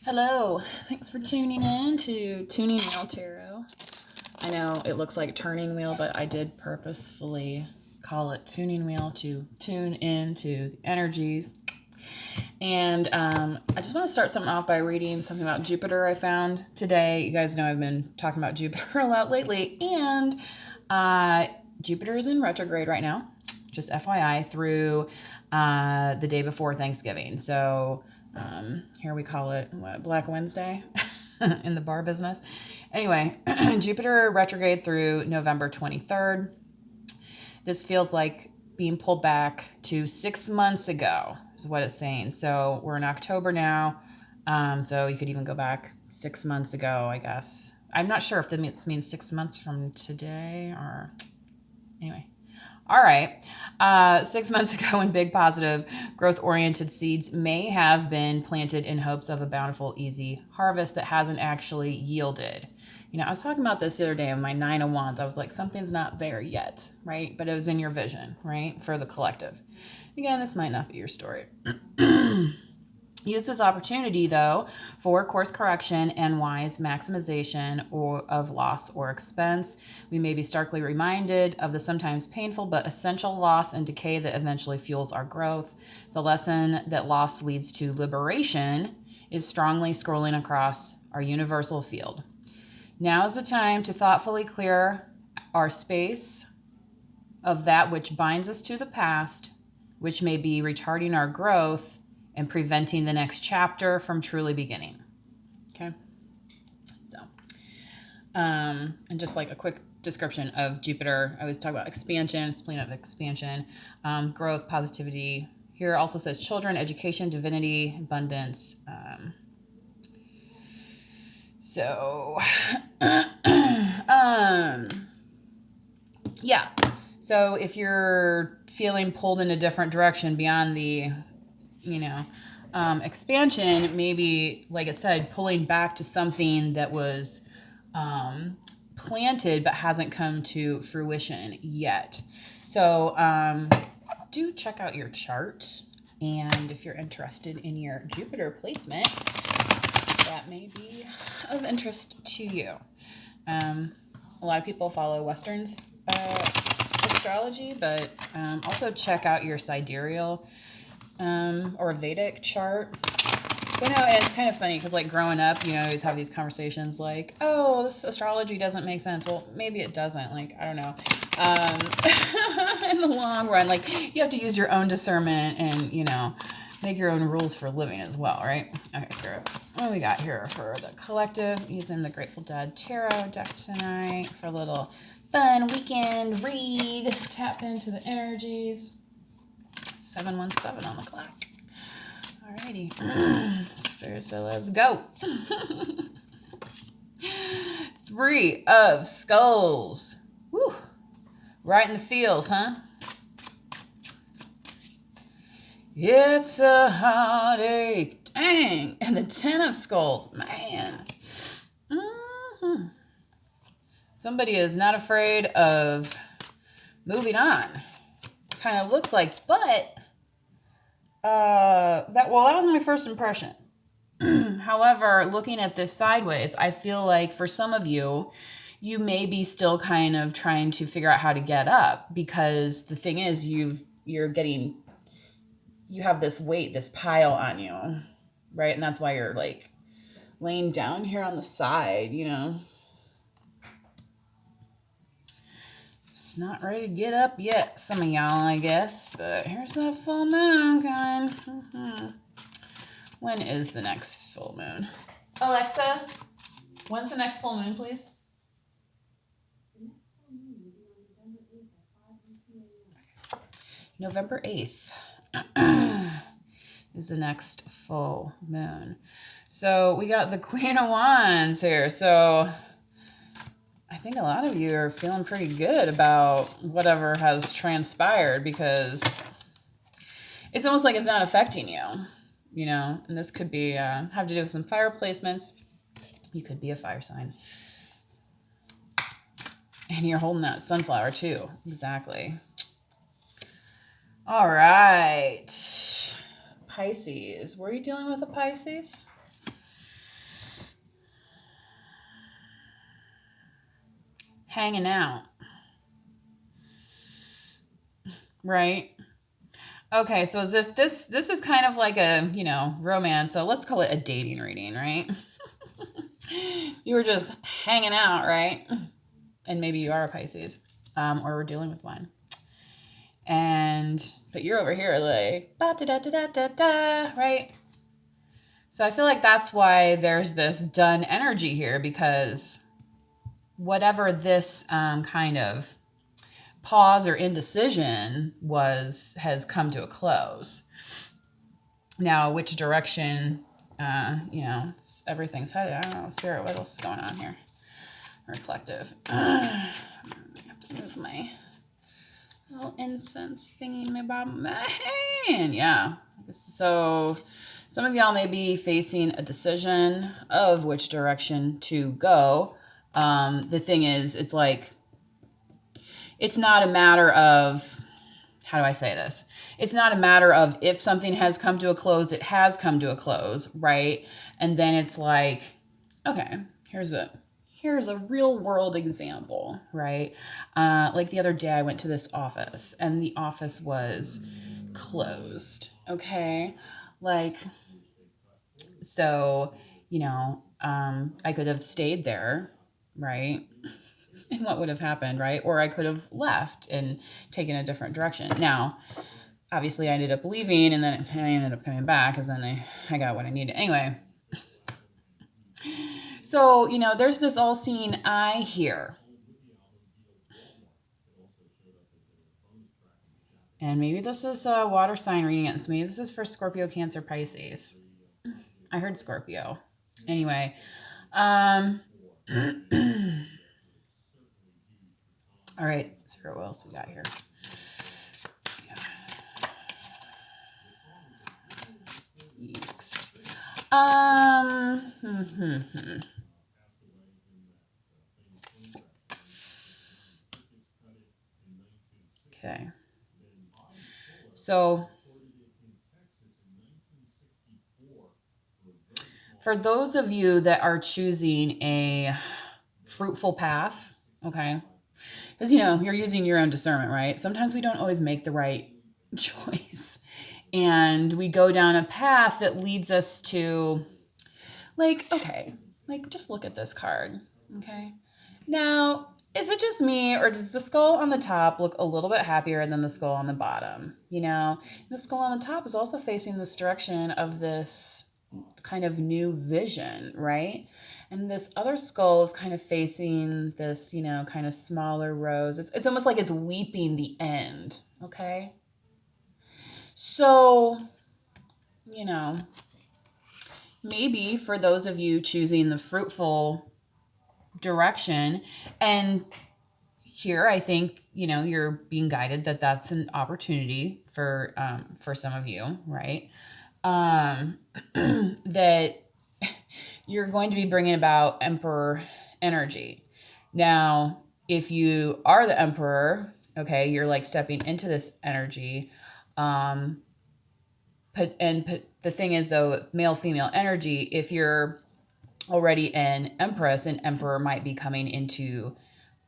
Hello, thanks for tuning in to Tuning Wheel Tarot. I know it looks like turning wheel, but I did purposefully call it tuning wheel to tune into the energies. And I just want to start something off by reading something about Jupiter I found today. You guys know I've been talking about Jupiter a lot lately, and Jupiter is in retrograde right now, just FYI, through the day before Thanksgiving. So here we call it Black Wednesday in the bar business. Anyway, Jupiter retrograde through November 23rd. This feels like being pulled back to 6 months ago is what it's saying. So we're in October now. So you could even go back 6 months ago, I guess. I'm not sure if this means 6 months from today or anyway. All right. 6 months ago, when big, positive, growth-oriented seeds may have been planted in hopes of a bountiful, easy harvest that hasn't actually yielded. You know, I was talking about this the other day on my 9 of Wands. I was like, something's not there yet, right? But it was in your vision, right? For the collective. Again, this might not be your story. Use this opportunity, though, for course correction and wise maximization of loss or expense. We may be starkly reminded of the sometimes painful but essential loss and decay that eventually fuels our growth. The lesson that loss leads to liberation is strongly scrolling across our universal field. Now is the time to thoughtfully clear our space of that which binds us to the past, which may be retarding our growth and preventing the next chapter from truly beginning. Okay. So, and just like a quick description of Jupiter, I always talk about expansion, spleen of expansion, growth, positivity. Here also says children, education, divinity, abundance. Yeah. So if you're feeling pulled in a different direction beyond the expansion, maybe, like I said, pulling back to something that was planted but hasn't come to fruition yet. So do check out your chart, and if you're interested in your Jupiter placement, that may be of interest to you. A lot of people follow Western astrology, but also check out your sidereal or Vedic chart. So, and it's kind of funny because, like, growing up, you always have these conversations like, oh, this astrology doesn't make sense. Well, maybe it doesn't. Like, I don't know. In the long run, like, you have to use your own discernment and, make your own rules for living as well, right? Okay, Spirit. What do we got here for the collective? Using the Grateful Dead Tarot deck tonight for a little fun weekend read. Tap into the energies. 717 on the clock. Alrighty. Spirit, so let's go. 3 of Skulls. Woo. Right in the feels, huh? It's a heartache. Dang. And the 10 of Skulls. Man. Mm-hmm. Somebody is not afraid of moving on. Kind of looks like, but that was my first impression. However, looking at this sideways, I feel like for some of you, you may be still kind of trying to figure out how to get up, because the thing is, you have this weight, this pile on you, right? And that's why you're like laying down here on the side, It's not ready to get up yet, some of y'all, I guess. But here's that full moon coming. Mm-hmm. When is the next full moon? Alexa, when's the next full moon, please? November 8th is the next full moon. So we got the Queen of Wands here. So I think a lot of you are feeling pretty good about whatever has transpired, because it's almost like it's not affecting you, and this could be have to do with some fire placements. You could be a fire sign. And you're holding that sunflower too. Exactly. All right. Pisces. Were you dealing with a Pisces? hanging out, right? Okay, so as if this is kind of like a, romance, so let's call it a dating reading, right? You were just hanging out, right? And maybe you are a Pisces, or we're dealing with one. But you're over here like, ba da da da da da, right? So I feel like that's why there's this done energy here, because whatever this kind of pause or indecision has come to a close. Now, which direction, everything's headed. I don't know, Spirit, what else is going on here? Or collective. I have to move my little incense thingy in my hand. Yeah. So some of y'all may be facing a decision of which direction to go. The thing is, it's like, it's not a matter of, how do I say this? It's not a matter of if something has come to a close, it has come to a close, right? And then it's like, okay, here's a real world example, right? Like the other day I went to this office and the office was closed, okay? Like, so, I could have stayed there, right? And what would have happened, right? Or I could have left and taken a different direction. Now, obviously I ended up leaving and then I ended up coming back because then I got what I needed. Anyway, so, there's this all-seeing eye here. And maybe this is a water sign reading against me. This is for Scorpio, Cancer, Pisces. I heard Scorpio. Anyway, all right, Spirit, what else we got here? Yeeks. Okay. So for those of you that are choosing a fruitful path, okay, because, you're using your own discernment, right? Sometimes we don't always make the right choice. And we go down a path that leads us to, just look at this card, okay? Now, is it just me, or does the skull on the top look a little bit happier than the skull on the bottom? The skull on the top is also facing this direction of this kind of new vision, right? And this other skull is kind of facing this, kind of smaller rose. It's almost like it's weeping the end, okay? So, maybe for those of you choosing the fruitful direction, and here I think, you're being guided that that's an opportunity for some of you, right? That you're going to be bringing about Emperor energy. Now, if you are the Emperor, okay, you're like stepping into this energy. The thing is, though, male, female energy, if you're already an Empress, an Emperor might be coming into,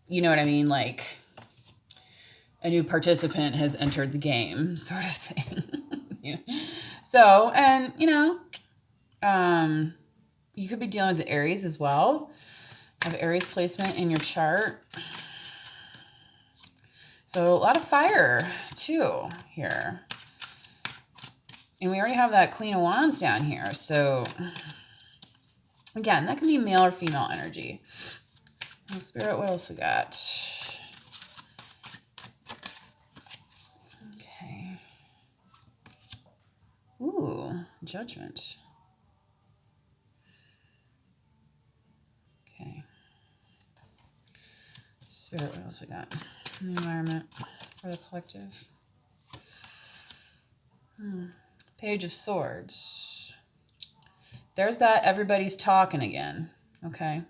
you know what I mean? Like a new participant has entered the game, sort of thing. Yeah. So, and, you could be dealing with Aries as well. Have Aries placement in your chart. So a lot of fire too here. And we already have that Queen of Wands down here. So again, that can be male or female energy. Oh, Spirit, what else we got? Okay. Ooh, Judgment. Okay. Spirit, what else we got? The environment for the collective. Page of Swords. There's that everybody's talking again. Okay.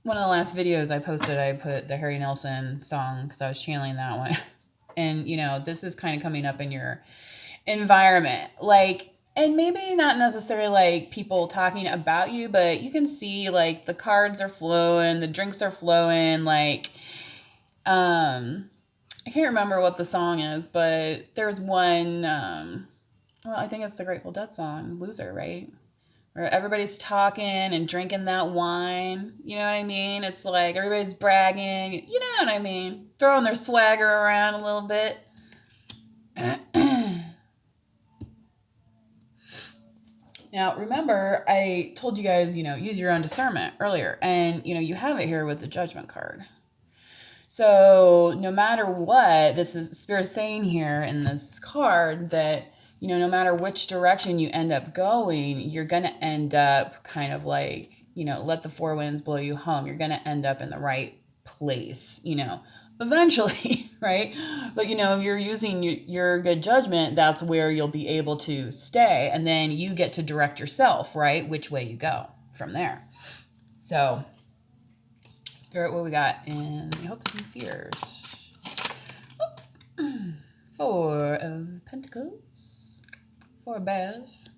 One of the last videos I posted, I put the Harry Nilsson song because I was channeling that one. And, this is kind of coming up in your environment. Like, And maybe not necessarily like people talking about you, but you can see like the cards are flowing, the drinks are flowing, like I can't remember what the song is, but there's one well, I think it's the Grateful Dead song, Loser, right? Where everybody's talking and drinking that wine. You know what I mean? It's like everybody's bragging, you know what I mean? Throwing their swagger around a little bit. Now, remember, I told you guys, use your own discernment earlier, and, you have it here with the Judgment card. So, no matter what, this is Spirit saying here in this card that, no matter which direction you end up going, you're going to end up kind of like, let the four winds blow you home. You're going to end up in the right place, eventually, right? But if you're using your good judgment, that's where you'll be able to stay, and then you get to direct yourself, right, which way you go from there. So Spirit, what we got in hopes and fears? Four of Pentacles, 4 bears,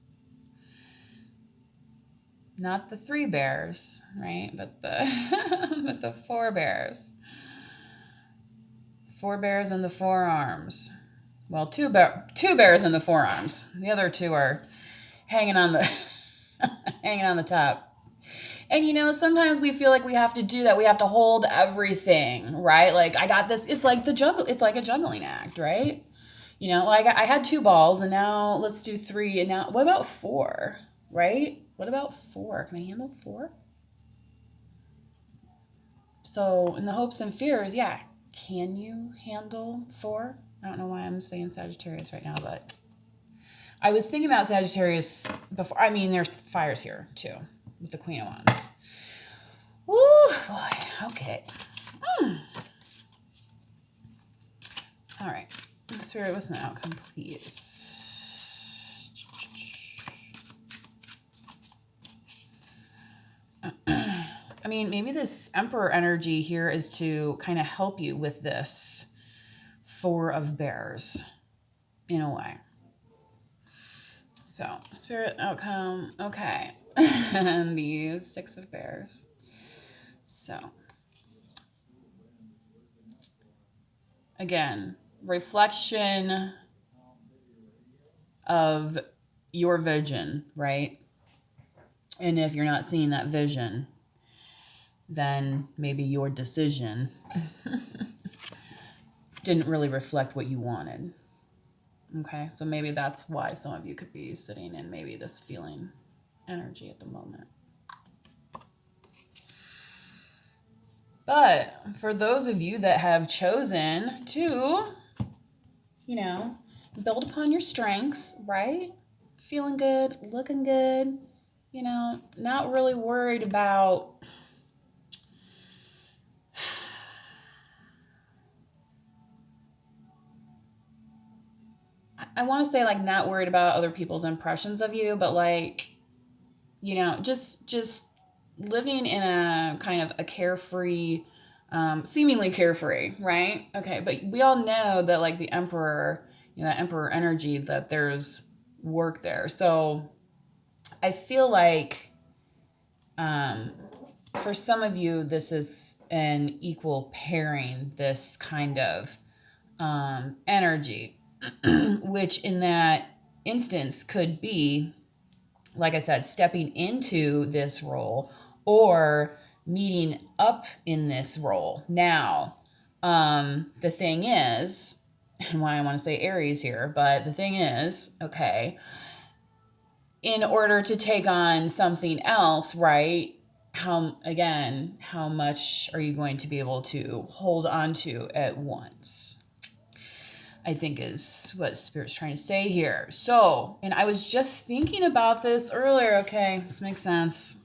not the 3 bears, right, but the 4 bears. 4 bears in the forearms. Well, two bears in the forearms. The other 2 are hanging on the hanging on the top. And sometimes we feel like we have to do that. We have to hold everything, right? Like, I got this. It's like it's like a juggling act, right? I had 2 balls, and now let's do 3. And now, what about 4, right? What about 4? Can I handle 4? So in the hopes and fears, yeah. Can you handle 4? I don't know why I'm saying Sagittarius right now, but I was thinking about Sagittarius before. I mean, there's fires here too with the Queen of Wands. Ooh, boy. Okay. All right. Spirit, what's the outcome, please? I mean, maybe this Emperor energy here is to kind of help you with this 4 of bears in a way. So, Spirit, outcome, okay. And the 6 of bears. So, again, reflection of your vision, right? And if you're not seeing that vision, then maybe your decision didn't really reflect what you wanted. Okay, so maybe that's why some of you could be sitting in maybe this feeling energy at the moment. But for those of you that have chosen to, build upon your strengths, right? Feeling good, looking good, not really worried about I want to say like not worried about other people's impressions of you, but like, just living in a kind of a carefree, seemingly carefree, right? Okay, but we all know that like the Emperor, that Emperor energy, that there's work there. So I feel like for some of you, this is an equal pairing, this kind of energy. Which in that instance could be, like I said, stepping into this role or meeting up in this role. Now, the thing is, and why I want to say Aries here, but the thing is, okay, in order to take on something else, right? How much are you going to be able to hold on to at once? I think is what Spirit's trying to say here. So, and I was just thinking about this earlier. Okay, this makes sense.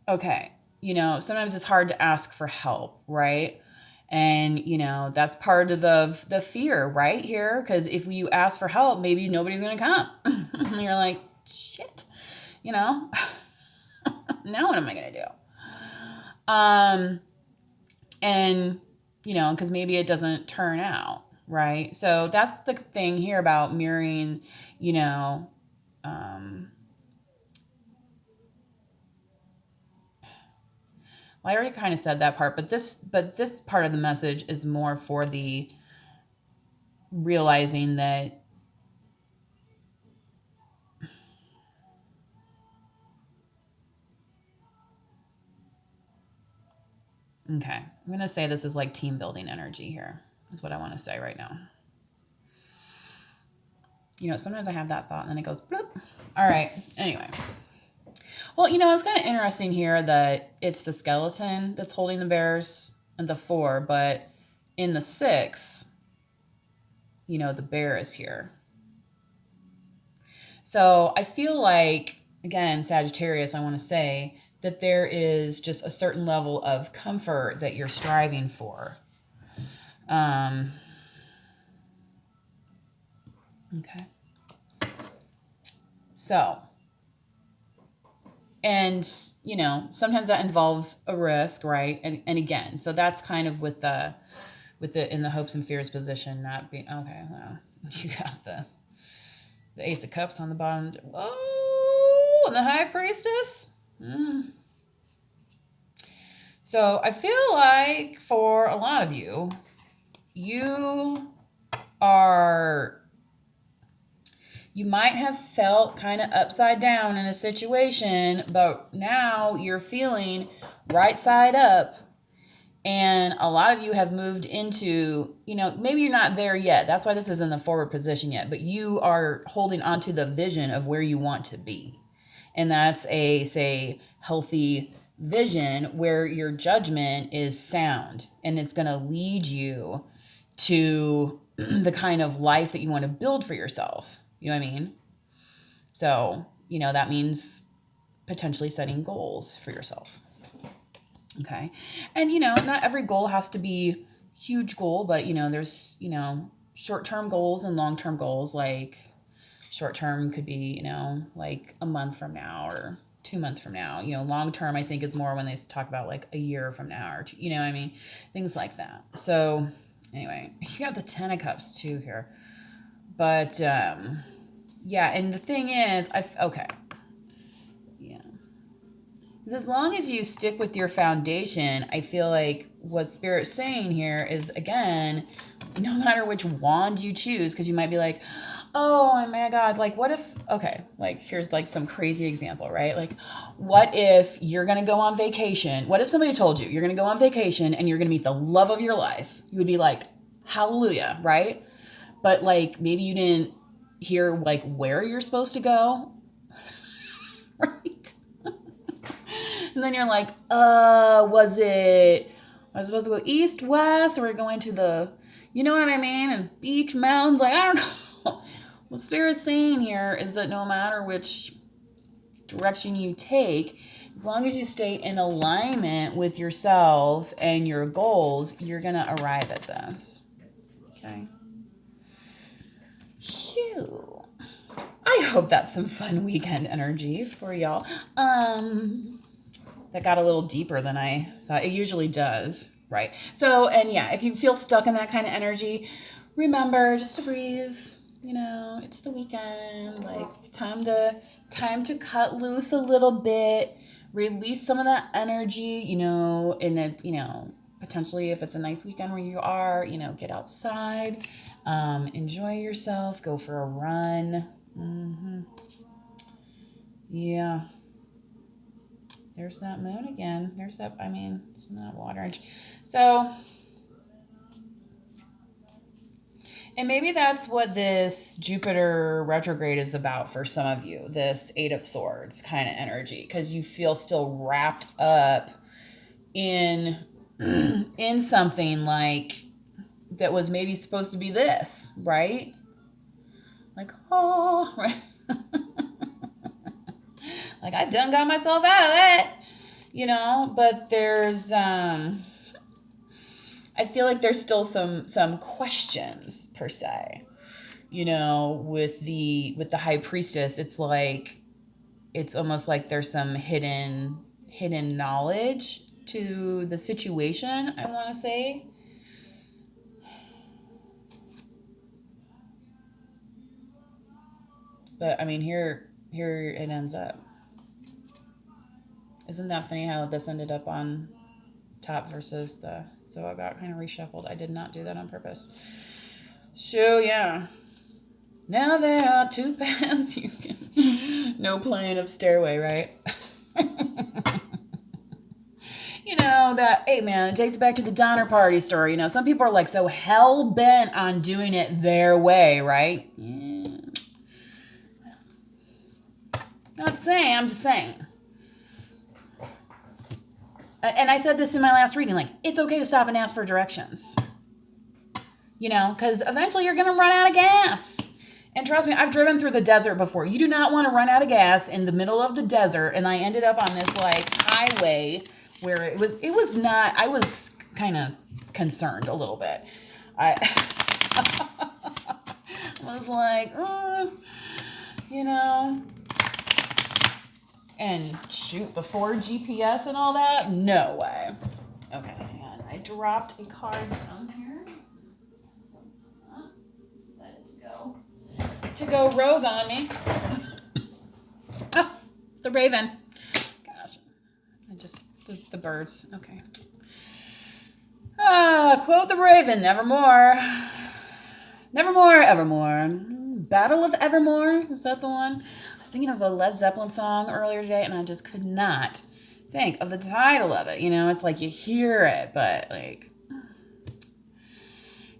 Okay, sometimes it's hard to ask for help, right? And, that's part of the fear right here. Because if you ask for help, maybe nobody's going to come. And you're like, shit, now what am I going to do? And, because maybe it doesn't turn out, right? So that's the thing here about mirroring, you know, well, I already kind of said that part, but this part of the message is more for the realizing that, okay, I'm going to say this is like team building energy here, is what I want to say right now. You know, sometimes I have that thought and then it goes bloop. All right. Anyway. Well, you know, it's kind of interesting here that it's the skeleton that's holding the bears and the 4, but in the 6, you know, the bear is here. So I feel like, again, Sagittarius, I want to say that there is just a certain level of comfort that you're striving for. Okay. So, and, you know, sometimes that involves a risk, right? And again, so that's kind of with the in the hopes and fears position, not being, okay, well, you got the Ace of Cups on the bottom. Oh, and the High Priestess. So I feel like for a lot of you, you might have felt kind of upside down in a situation, but now you're feeling right side up. And a lot of you have moved into, you know, maybe you're not there yet. That's why this is in the forward position yet, but you are holding on to the vision of where you want to be. And that's a, say, healthy vision where your judgment is sound and it's going to lead you to the kind of life that you want to build for yourself. You know what I mean? So, you know, that means potentially setting goals for yourself. Okay. And, you know, not every goal has to be huge goal, but, you know, there's, you know, short-term goals and long-term goals. Like short-term could be, you know, like a month from now or 2 months from now. You know, long-term, I think is more when they talk about like a year from now or two, you know what I mean? Things like that. So anyway, you got the 10 of Cups too here. But, yeah. And the thing is, okay. As long as you stick with your foundation, I feel like what Spirit's saying here is, again, no matter which wand you choose, because you might be like, oh my God, like what if, okay, like here's like some crazy example, right? Like what if you're going to go on vacation? What if somebody told you you're going to go on vacation and you're going to meet the love of your life? You would be like, hallelujah, right? But like maybe you didn't hear like where you're supposed to go, right? And then you're like, was I supposed to go east, west, or we're going to the, you know what I mean? And beach, mountains, like, I don't know. What Spirit's saying here is that no matter which direction you take, as long as you stay in alignment with yourself and your goals, you're going to arrive at this. Okay. Phew. I hope that's some fun weekend energy for y'all. That got a little deeper than I thought. It usually does, right? So, and yeah, if you feel stuck in that kind of energy, remember just to breathe. You know, it's the weekend. Like time to cut loose a little bit, release some of that energy. You know, and it, you know, potentially if it's a nice weekend where you are, you know, get outside, enjoy yourself, go for a run. Yeah. There's that moon again. There's that, I mean, it's not water. So, and maybe that's what this Jupiter retrograde is about for some of you, this 8 of Swords kind of energy, because you feel still wrapped up in, in something like that was maybe supposed to be this, right? Like, oh, right. Like I done got myself out of that, you know, but there's, I feel like there's still some questions per se, you know, with the High Priestess. It's like, it's almost like there's some hidden knowledge to the situation, I want to say. But I mean, here it ends up. Isn't that funny how this ended up on top versus the... So I got kind of reshuffled. I did not do that on purpose. So, yeah. Now there are two paths you can... No playing of Stairway, right? You know, that, hey man, it takes it back to the Donner Party story. You know, some people are like so hell-bent on doing it their way, right? Yeah. Not saying, I'm just saying. And I said this in my last reading, like, it's okay to stop and ask for directions. You know, because eventually you're going to run out of gas. And trust me, I've driven through the desert before. You do not want to run out of gas in the middle of the desert. And I ended up on this, like, highway where it was not, I was kind of concerned a little bit. I was like, you know, and shoot, before GPS and all that, no way. Okay, hang on. I dropped a card down here. Decided to go rogue on me. Oh, the raven. Gosh, the birds. Okay. Quote the raven, nevermore. Nevermore, evermore. Battle of Evermore. Is that the one? I was thinking of a Led Zeppelin song earlier today, and I just could not think of the title of it. You know, it's like you hear it, but like...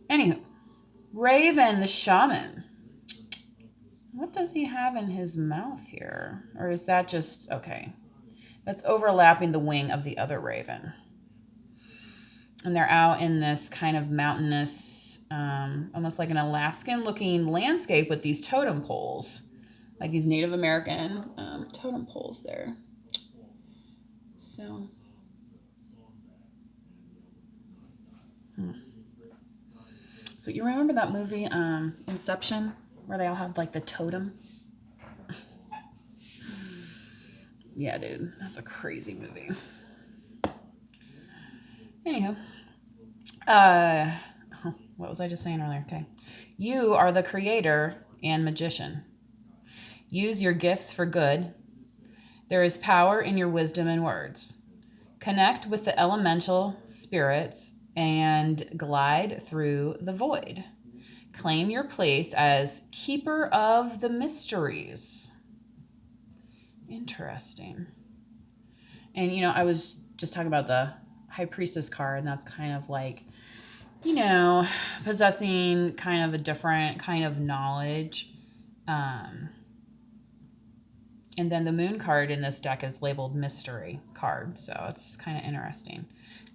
Anywho. Raven, the shaman. What does he have in his mouth here? Or is that just... Okay. That's overlapping the wing of the other raven. And they're out in this kind of mountainous, almost like an Alaskan-looking landscape with these totem poles. Like these Native American totem poles there. So. So you remember that movie, Inception, where they all have like the totem? Yeah, dude, that's a crazy movie. Anyhow, what was I just saying earlier? Okay. You are the creator and magician. Use your gifts for good. There is power in your wisdom and words. Connect with the elemental spirits and glide through the void. Claim your place as keeper of the mysteries. Interesting. And, you know, I was just talking about the High Priestess card, and that's kind of like, you know, possessing kind of a different kind of knowledge. And then the Moon card in this deck is labeled Mystery card, so it's kind of interesting.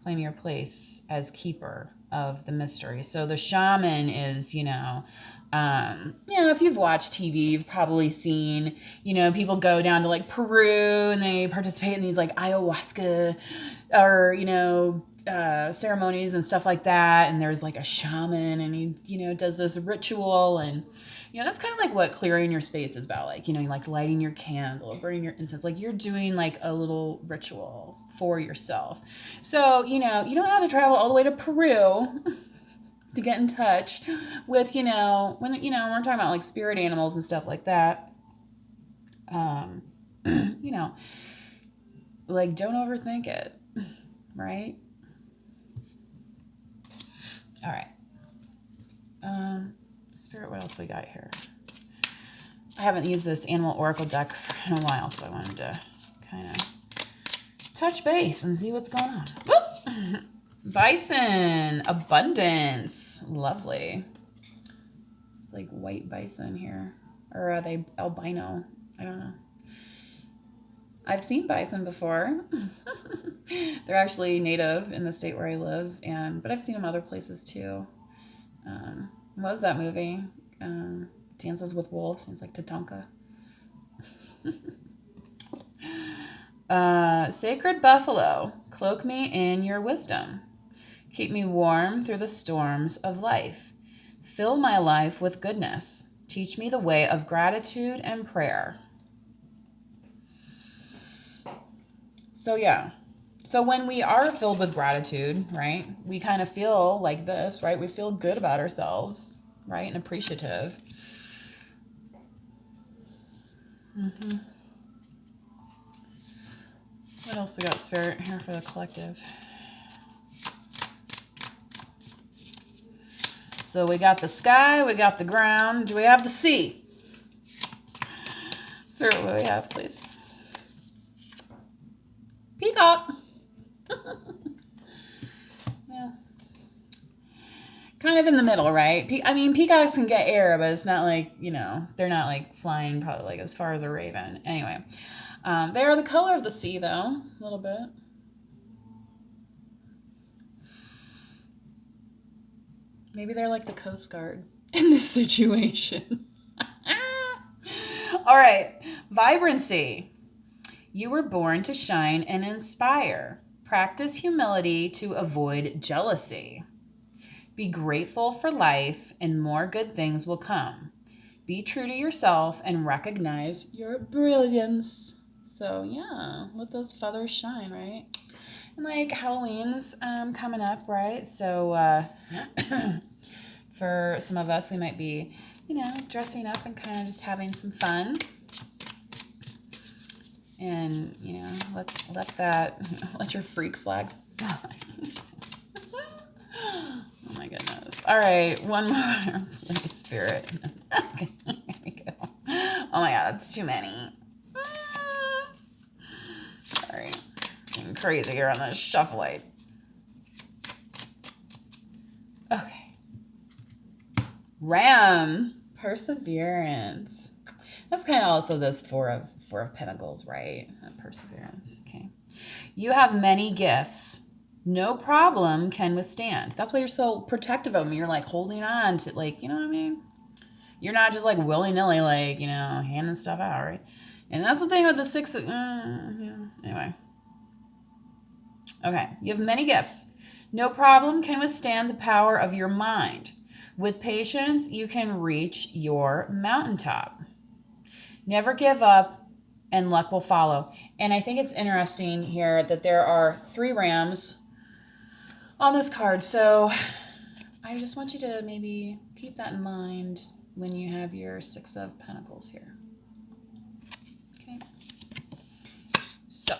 Claim your place as keeper of the mystery. So the shaman is, you know, if you've watched TV, you've probably seen, you know, people go down to like Peru and they participate in these like ayahuasca or, you know, ceremonies and stuff like that. And there's like a shaman and he, you know, does this ritual, and, you know, that's kind of like what clearing your space is about. Like, you know, like lighting your candle, burning your incense, like you're doing like a little ritual for yourself. So, you know, you don't have to travel all the way to Peru to get in touch with, you know, when we're talking about like spirit animals and stuff like that. You know, like don't overthink it, right? All right. Spirit, what else we got here? I haven't used this Animal Oracle deck in a while, so I wanted to kind of touch base and see what's going on. Whoop! Bison, abundance, lovely. It's like white bison here, or are they albino? I don't know. I've seen bison before. They're actually native in the state where I live, but I've seen them other places too. What was that movie? Dances with Wolves. Seems like Tatanka. Sacred buffalo, cloak me in your wisdom. Keep me warm through the storms of life. Fill my life with goodness. Teach me the way of gratitude and prayer. So yeah. So when we are filled with gratitude, right, we kind of feel like this, right? We feel good about ourselves, right, and appreciative. What else we got, Spirit, here for the collective? So we got the sky, we got the ground. Do we have the sea? Spirit, what do we have, please? Peacock. Yeah. Kind of in the middle, right? I mean, peacocks can get air, but it's not like, you know, they're not like flying probably like as far as a raven. Anyway, they are the color of the sea, though, a little bit. Maybe they're like the Coast Guard in this situation. All right, vibrancy. You were born to shine and inspire. Practice humility to avoid jealousy. Be grateful for life and more good things will come. Be true to yourself and recognize your brilliance. So yeah, let those feathers shine, right? And like Halloween's coming up, right? So for some of us, we might be, you know, dressing up and kind of just having some fun. And, you know, let your freak flag fly. Oh my goodness. All right, one more. Please, Spirit. Okay, here we go. Oh my God, that's too many. Sorry. Getting crazy here on this shuffleite. Okay. Ram. Perseverance. That's kind of also this four of Pentacles, right? Perseverance. Okay. You have many gifts. No problem can withstand. That's why you're so protective of them. You're like holding on to, like, you know what I mean? You're not just like willy-nilly, like, you know, handing stuff out, right? And that's the thing with the six. Yeah. Anyway. Okay. You have many gifts. No problem can withstand the power of your mind. With patience, you can reach your mountaintop. Never give up and luck will follow. And I think it's interesting here that there are 3 rams on this card. So I just want you to maybe keep that in mind when you have your 6 of Pentacles here. Okay. So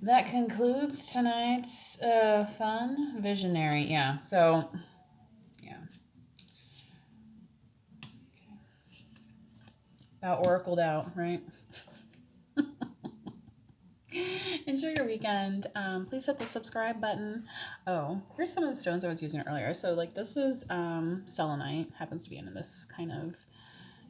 that concludes tonight's fun visionary. Yeah. So yeah. Okay. About oracled out, right? Enjoy your weekend. Please hit the subscribe button. Oh, here's some of the stones I was using earlier. So like this is selenite. Happens to be in this kind of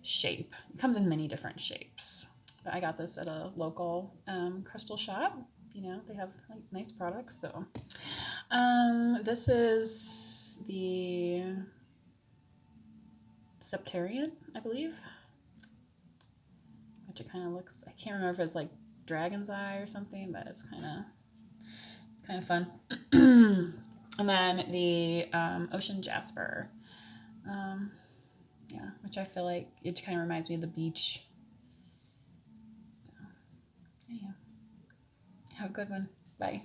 shape. It comes in many different shapes. But I got this at a local crystal shop. You know, they have like nice products. So this is the Septarian, I believe. Which it kind of looks, I can't remember if it's like dragon's eye or something, but it's kind of fun. And then the ocean jasper, yeah, which I feel like it kind of reminds me of the beach. So, yeah, have a good one. Bye.